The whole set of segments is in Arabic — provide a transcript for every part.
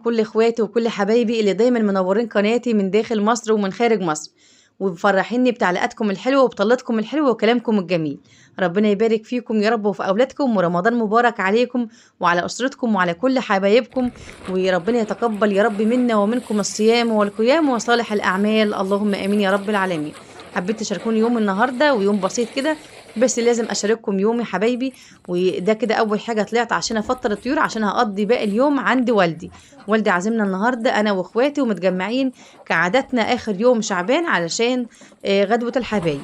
كل اخواتي وكل حبايبي اللي دايما منورين قناتي من داخل مصر ومن خارج مصر، ومفرحيني بتعليقاتكم الحلوه وبطلتكم الحلوه وكلامكم الجميل. ربنا يبارك فيكم يا رب وفي اولادكم، ورمضان مبارك عليكم وعلى اسرتكم وعلى كل حبايبكم، وربنا يتقبل يا رب منا ومنكم الصيام والقيام وصالح الاعمال، اللهم امين يا رب العالمين. حبيت تشاركوني يوم النهارده، ويوم بسيط كده بس لازم اشارككم يومي حبايبي. وده كده اول حاجه طلعت عشان افطر الطيور، عشان هقضي باقي اليوم عند والدي عازمنا النهارده انا واخواتي ومتجمعين كعادتنا اخر يوم شعبان علشان غدوه الحبايب.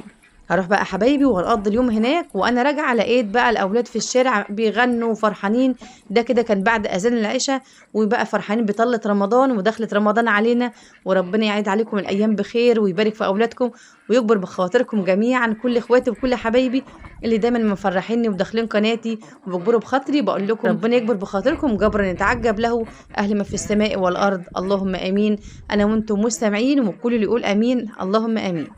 هروح بقى حبايبي وهنقضي اليوم هناك، وانا راجعه لقيت بقى الاولاد في الشارع بيغنوا وفرحانين. ده كده كان بعد اذان العشاء، وبقى فرحانين بطلة رمضان ودخلت رمضان علينا. وربنا يعيد عليكم الايام بخير ويبارك في اولادكم ويكبر بخاطركم جميعا، كل اخواتي وكل حبايبي اللي دايما مفرحيني وداخلين قناتي وبيكبروا بخاطري. بقول لكم ربنا يكبر بخاطركم جبرا يتعجب له اهل ما في السماء والارض، اللهم امين. انا وانتم مستمعين، وكل اللي يقول امين اللهم امين.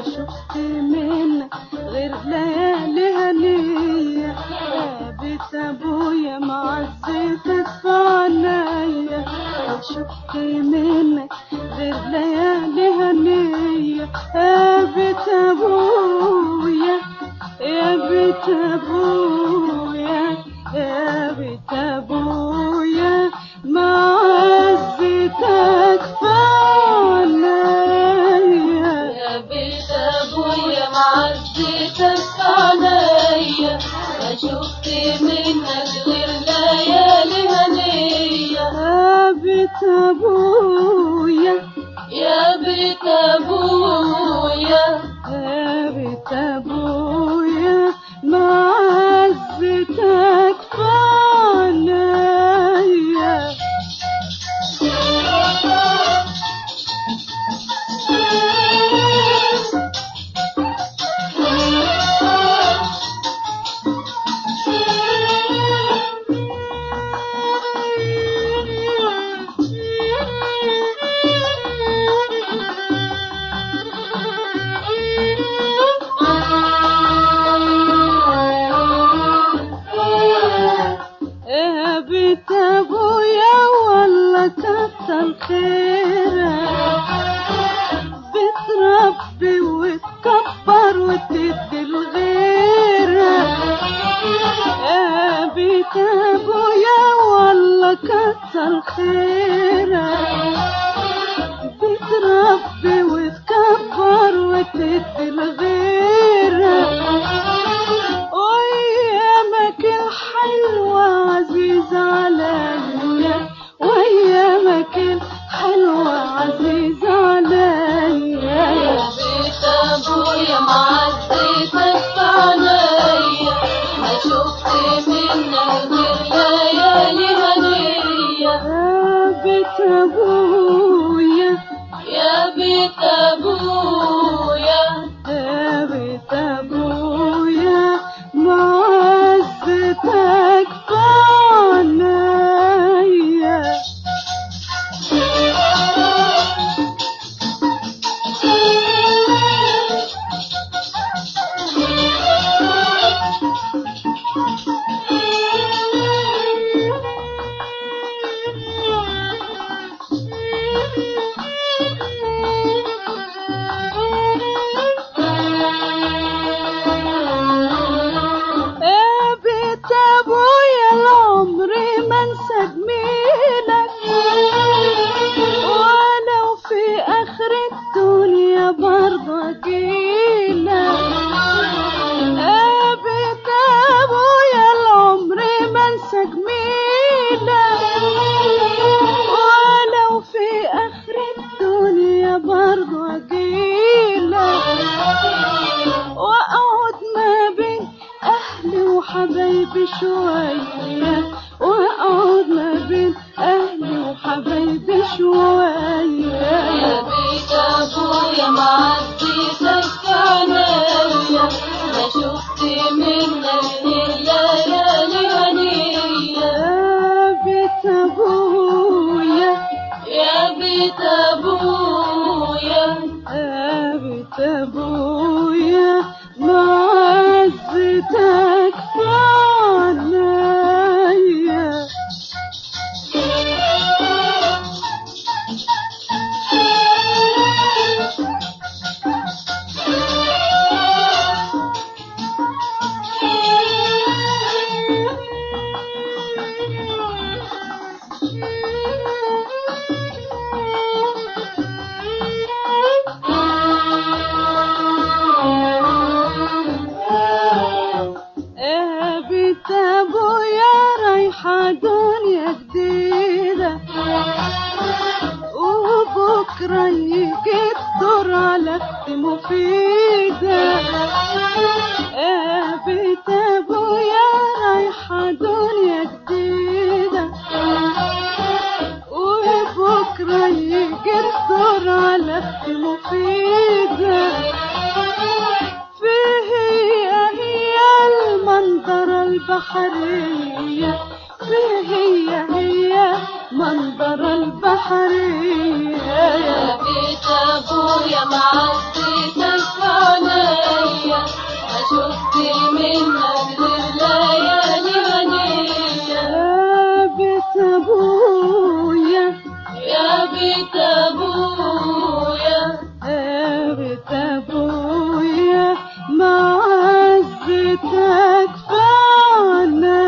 شفت منك غير ليالي هنية يا بيت ابويا معزتك في عنايا. شفت منك غير ليالي هنية يا بيت ابويا يا بيت ابويا يا بيت ابويا معزتك في عنايا. يا بيت ابويا معزتك عليا ما شفت منك غير ليالي هنية. يا بيت ابويا يا بيت ابويا يا بيت ابويا معزتك في عنايا. يا بيت ابويا والله كتر خيرك، بتربي وتكبر وتدي لغيرك. يا بيت ابويا والله كتر خيرك، بتربي وتكبر وتدي لغيرك. وايامك الحلوة عزيزة عليا، وايامك الحلوة عزيزة عليا. يا بيت ابويا معزتك عليا، ما شفت منك غير ليالي هنية. يا بيت ابويا، يا بيت ابويا، يا بيت ابويا معزتك عليا. يا بيت ابويا العمر ما انسى جميلك، ولو في اخر الدنيا برضه اجيلك. يا بيت ابويا العمر ما انسى جميلك، ولو في اخر الدنيا برضه اجيلك. واقعد ما بين اهلي وحبايبي شوية، واقعد ما بين اهلي وحبايبي شوية. يا بيت ابويا معزتك عليا، ما شفت منك غير ليالي هنية. يا بيت ابويا، يا بيت ابويا، يا بيت ابويا معزتك عليا. يا بيت ابويا رايحة دنيا جديدة، وبكرة يجي الدور على اختي مفيدة. يا بيت ابويا رايحة دنيا جديدة، وبكرة يجي الدور على اختي مفيدة. هي المنظرة البحرية، هي منظرة البحرية. يا بيت ابويا معزتك عليا، ما شفت منك غير ليالي هنية. يا بيت ابويا، يا بيت ابويا، يا بيت ابويا معزتك عليا.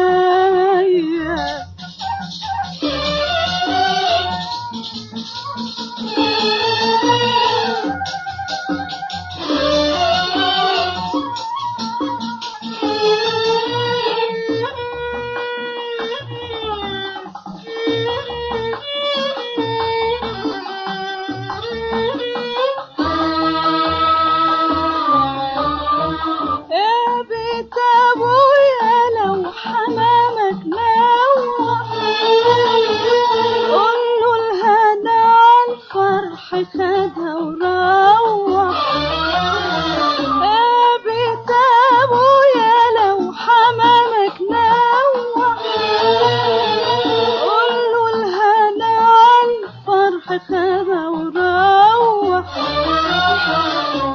يا بيت ابويا لو حمامك نوح، قوله الهنا عالفرح خدها وروح. يا بيت ابويا لو حمامك نوح، قوله الهنا عالفرح خدها وروح.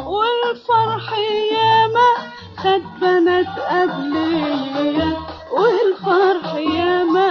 والفرح ياما خد بنات قبليا، والفرح ياما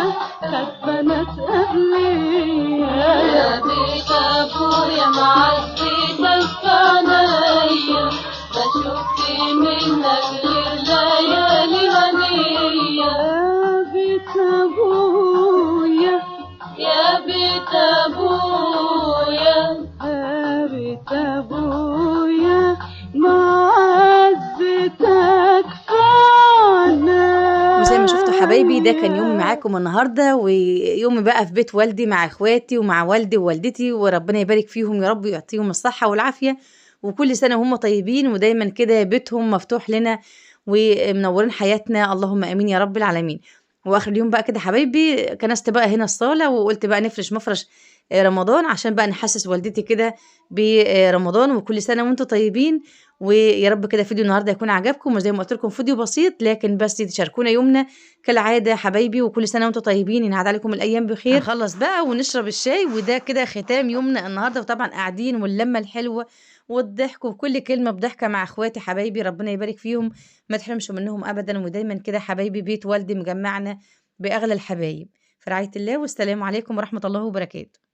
وده كان يومي معاكم النهارده، ويومي بقى في بيت والدي مع اخواتي ومع والدي ووالدتي، وربنا يبارك فيهم يا رب ويعطيهم الصحه والعافيه، وكل سنه وهم طيبين، ودايما كده بيتهم مفتوح لنا ومنورين حياتنا، اللهم امين يا رب العالمين. واخر اليوم بقى كده حبايبي كنست بقى هنا الصاله، وقلت بقى نفرش مفرش رمضان عشان بقى نحسس والدتي كده برمضان، وكل سنه وانتم طيبين. ويا رب كده فيديو النهارده يكون عجبكم، وزي ما قلت لكم فيديو بسيط لكن بس تشاركونا يومنا كالعاده يا حبايبي، وكل سنه وانتم طيبين، ينعاد عليكم الايام بخير. هنخلص بقى ونشرب الشاي، وده كده ختام يومنا النهارده، وطبعا قاعدين واللمه الحلوه والضحك وكل كلمه بضحكه مع اخواتي حبايبي، ربنا يبارك فيهم ما تحرمش منهم ابدا، ودايما كده حبايبي بيت والدي مجمعنا باغلى الحبايب. في رعايه الله، والسلام عليكم ورحمه الله وبركاته.